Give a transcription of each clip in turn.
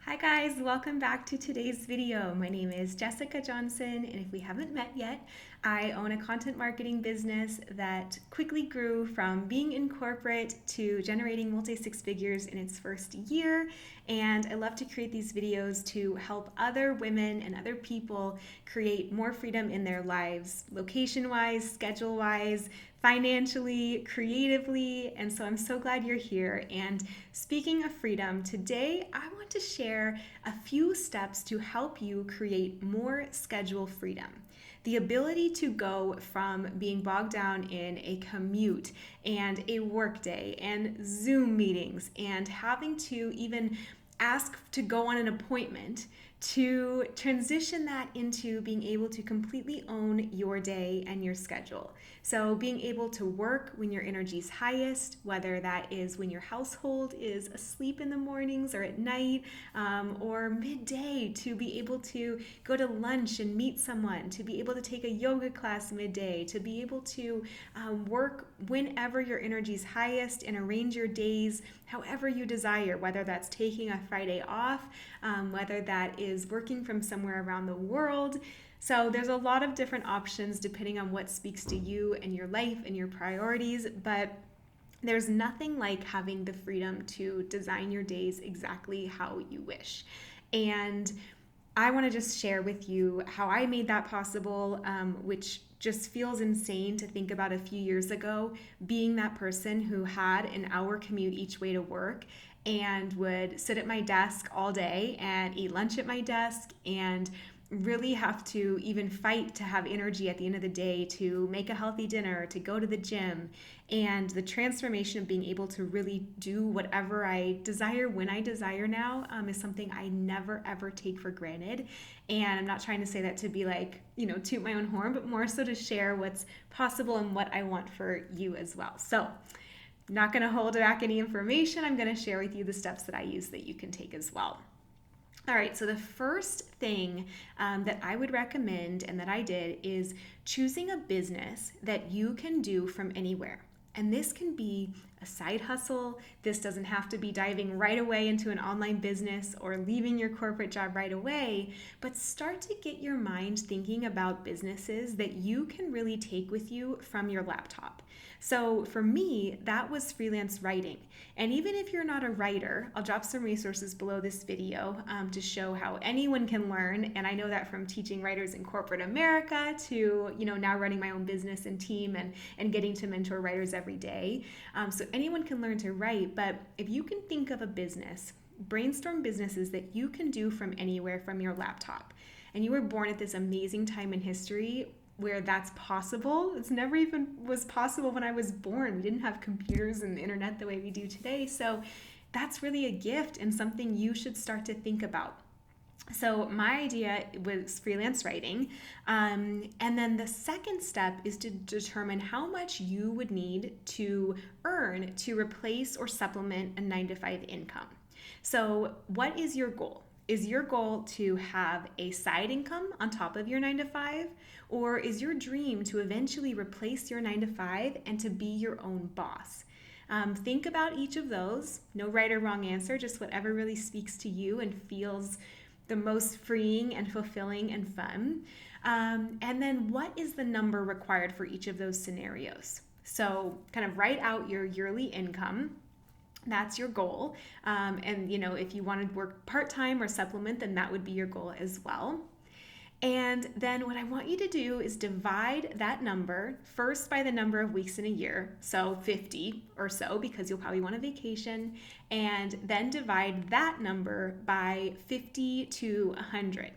Hi guys, welcome back to today's video. My name is Jessica Johnson, and if we haven't met yet, I own a content marketing business that quickly grew from being in corporate to generating multi-six figures in its first year. And I love to create these videos to help other women and other people create more freedom in their lives, location-wise, schedule-wise, financially, creatively, and so I'm so glad you're here. And speaking of freedom, today I want to share a few steps to help you create more schedule freedom. The ability to go from being bogged down in a commute and a workday and Zoom meetings and having to even ask to go on an appointment to transition that into being able to completely own your day and your schedule. So being able to work when your energy is highest, whether that is when your household is asleep in the mornings or at night, or midday, to be able to go to lunch and meet someone, to be able to take a yoga class midday, to be able to work whenever your energy is highest and arrange your days however you desire, whether that's taking a Friday off, whether that is working from somewhere around the world. So there's a lot of different options depending on what speaks to you and your life and your priorities, but there's nothing like having the freedom to design your days exactly how you wish. And I want to just share with you how I made that possible, which just feels insane to think about a few years ago, being that person who had an hour commute each way to work and would sit at my desk all day and eat lunch at my desk and really have to even fight to have energy at the end of the day to make a healthy dinner, to go to the gym. And the transformation of being able to really do whatever I desire when I desire now is something I never ever take for granted. And I'm not trying to say that to be like, toot my own horn, but more so to share what's possible and what I want for you as well. So I'm not going to hold back any information. I'm going to share with you the steps that I use that you can take as well. All right, so the first thing that I would recommend and that I did is choosing a business that you can do from anywhere. And this can be a side hustle. This doesn't have to be diving right away into an online business or leaving your corporate job right away, but start to get your mind thinking about businesses that you can really take with you from your laptop. So for me, that was freelance writing. And even if you're not a writer, I'll drop some resources below this video to show how anyone can learn. And I know that from teaching writers in corporate America to, now running my own business and team and getting to mentor writers every day. So anyone can learn to write, but if you can think of a business, brainstorm businesses that you can do from anywhere from your laptop. And you were born at this amazing time in history where that's possible. It's never even was possible when I was born. We didn't have computers and the internet the way we do today. So that's really a gift and something you should start to think about. So my idea was freelance writing. And then the second step is to determine how much you would need to earn to replace or supplement a 9-to-5 income. So what is your goal? Is your goal to have a side income on top of your 9-to-5? Or is your dream to eventually replace your 9-to-5 and to be your own boss? Think about each of those. No right or wrong answer, just whatever really speaks to you and feels the most freeing and fulfilling and fun. And then what is the number required for each of those scenarios? So kind of write out your yearly income. That's your goal. And if you want to work part-time or supplement, then that would be your goal as well. And then what I want you to do is divide that number first by the number of weeks in a year, so 50 or so, because you'll probably want a vacation, and then divide that number by 50 to 100,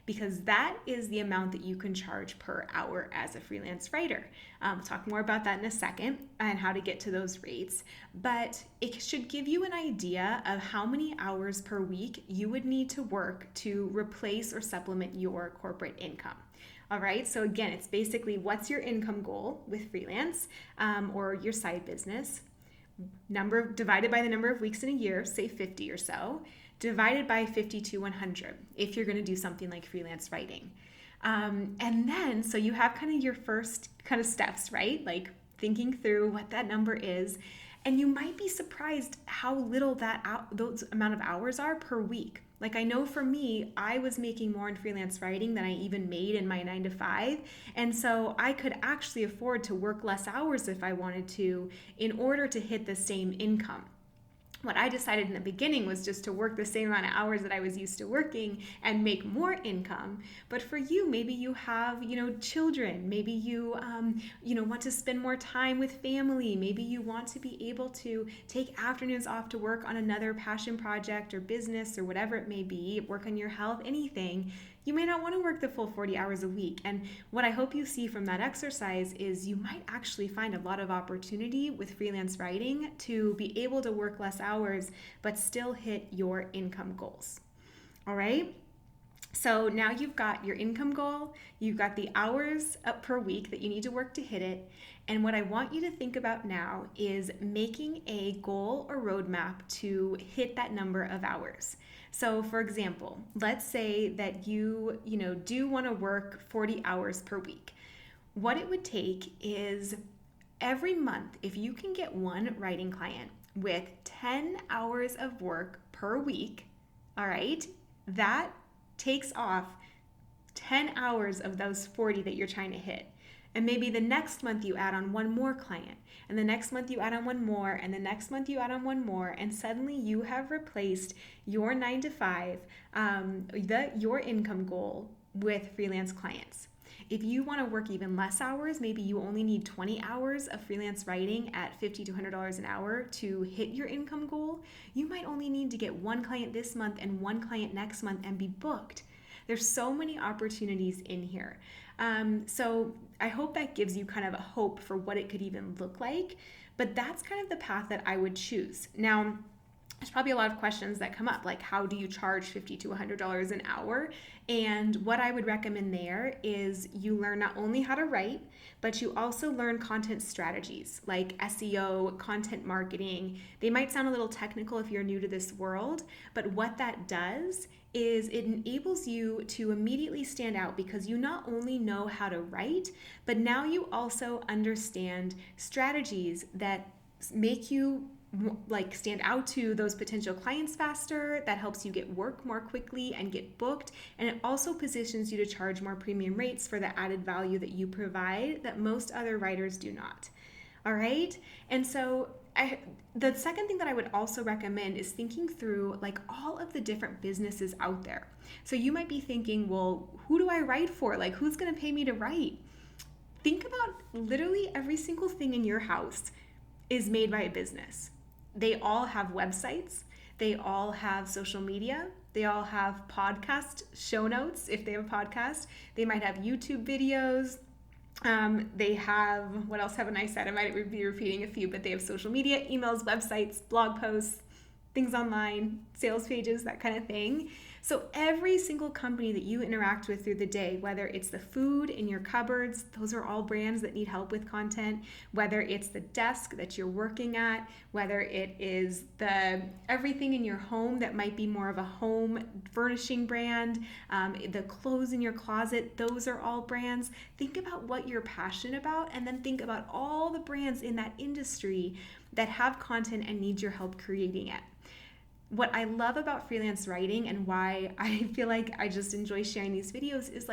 because that is the amount that you can charge per hour as a freelance writer. We'll talk more about that in a second and how to get to those rates, but it should give you an idea of how many hours per week you would need to work to replace or supplement your corporate income. All right, so again, it's basically what's your income goal with freelance or your side business, number divided by the number of weeks in a year, say 50 or so, divided by 50 to 100 if you're going to do something like freelance writing. And then, so you have kind of your first kind of steps, right? Like thinking through what that number is. And you might be surprised how little those amount of hours are per week. Like, I know for me, I was making more in freelance writing than I even made in my 9 to 5. And so I could actually afford to work less hours if I wanted to in order to hit the same income. What I decided in the beginning was just to work the same amount of hours that I was used to working and make more income. But for you, maybe you have, children. Maybe you, want to spend more time with family. Maybe you want to be able to take afternoons off to work on another passion project or business or whatever it may be, work on your health, anything. You may not want to work the full 40 hours a week. And what I hope you see from that exercise is you might actually find a lot of opportunity with freelance writing to be able to work less hours, but still hit your income goals. All right? So now you've got your income goal, you've got the hours up per week that you need to work to hit it. And what I want you to think about now is making a goal or roadmap to hit that number of hours. So for example, let's say that you do want to work 40 hours per week. What it would take is every month, if you can get one writing client with 10 hours of work per week, all right, that takes off 10 hours of those 40 that you're trying to hit. And maybe the next month you add on one more client, and the next month you add on one more, and the next month you add on one more, and suddenly you have replaced your 9 to 5, your income goal with freelance clients. If you want to work even less hours, maybe you only need 20 hours of freelance writing at $50 to $100 an hour to hit your income goal. You might only need to get one client this month and one client next month and be booked. There's so many opportunities in here. So I hope that gives you kind of a hope for what it could even look like, but that's kind of the path that I would choose. Now, there's probably a lot of questions that come up, like how do you charge $50 to $100 an hour? And what I would recommend there is you learn not only how to write, but you also learn content strategies like SEO, content marketing. They might sound a little technical if you're new to this world, but what that does is it enables you to immediately stand out because you not only know how to write, but now you also understand strategies that make you stand out to those potential clients faster. That helps you get work more quickly and get booked, and it also positions you to charge more premium rates for the added value that you provide that most other writers do not. All right, and so the second thing that I would also recommend is thinking through all of the different businesses out there. So you might be thinking, well, who do I write for? Who's going to pay me to write? Think about literally every single thing in your house is made by a business. They all have websites. They all have social media. They all have podcast show notes if they have a podcast. They might have YouTube videos. They have, what else haven't I said? I might be repeating a few, but they have social media, emails, websites, blog posts, things online, sales pages, that kind of thing. So every single company that you interact with through the day, whether it's the food in your cupboards, those are all brands that need help with content, whether it's the desk that you're working at, whether it is everything in your home that might be more of a home furnishing brand, the clothes in your closet, those are all brands. Think about what you're passionate about, and then think about all the brands in that industry that have content and need your help creating it. What I love about freelance writing and why I feel like I just enjoy sharing these videos is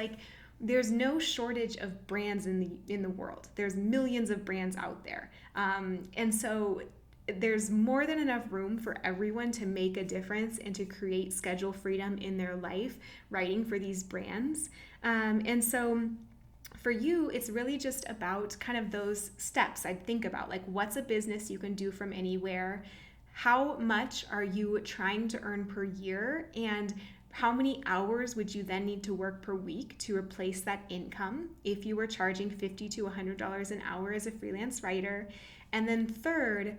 there's no shortage of brands in the world. There's millions of brands out there. And so there's more than enough room for everyone to make a difference and to create schedule freedom in their life writing for these brands. And so for you, it's really just about kind of those steps I'd think about, what's a business you can do from anywhere? How much are you trying to earn per year, and how many hours would you then need to work per week to replace that income if you were charging $50 to $100 an hour as a freelance writer? And then third,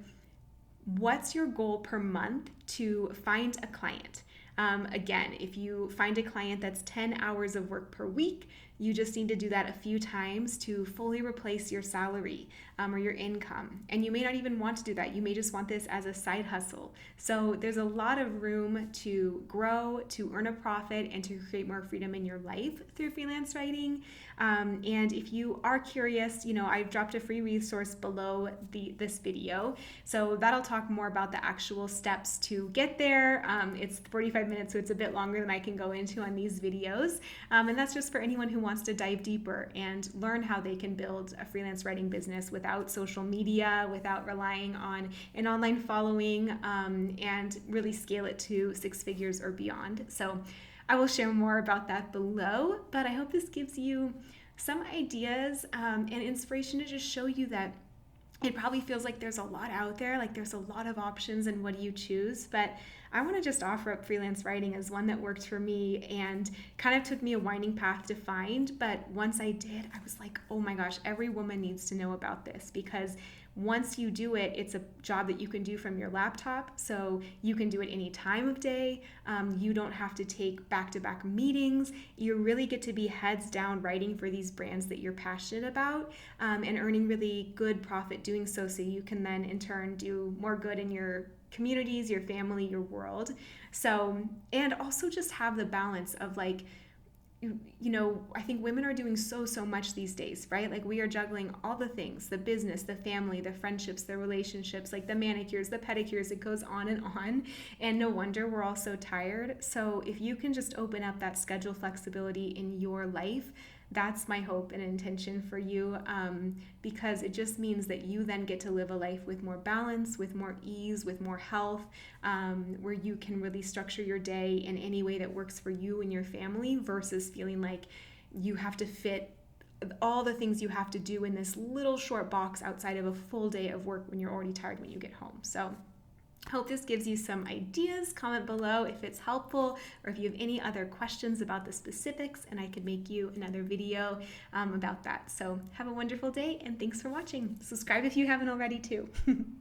what's your goal per month to find a client? Again, if you find a client that's 10 hours of work per week, You just need to do that a few times to fully replace your salary or your income. And you may not even want to do that. You may just want this as a side hustle. So there's a lot of room to grow, to earn a profit, and to create more freedom in your life through freelance writing. And if you are curious, I've dropped a free resource below this video. So that'll talk more about the actual steps to get there. It's 45 minutes, so it's a bit longer than I can go into on these videos. And that's just for anyone who wants to dive deeper and learn how they can build a freelance writing business without social media, without relying on an online following, and really scale it to 6 figures or beyond. So I will share more about that below, but I hope this gives you some ideas and inspiration to just show you that it probably feels like there's a lot out there, like there's a lot of options, and what do you choose? But I want to just offer up freelance writing as one that worked for me and kind of took me a winding path to find. But once I did, I was like, oh my gosh, every woman needs to know about this, because once you do it, it's a job that you can do from your laptop. So you can do it any time of day. You don't have to take back-to-back meetings. You really get to be heads down writing for these brands that you're passionate about, and earning really good profit doing so. So you can then in turn do more good in your communities, your family, your world. So, and also just have the balance of like, I think women are doing so much these days, right? Like we are juggling all the things, the business, the family, the friendships, the relationships, like the manicures, the pedicures, it goes on and on. And no wonder we're all so tired. So if you can just open up that schedule flexibility in your life, that's my hope and intention for you, because it just means that you then get to live a life with more balance, with more ease, with more health, where you can really structure your day in any way that works for you and your family, versus feeling like you have to fit all the things you have to do in this little short box outside of a full day of work when you're already tired when you get home. So hope this gives you some ideas. Comment below if it's helpful, or if you have any other questions about the specifics, and I could make you another video about that. So have a wonderful day, and thanks for watching. Subscribe if you haven't already too.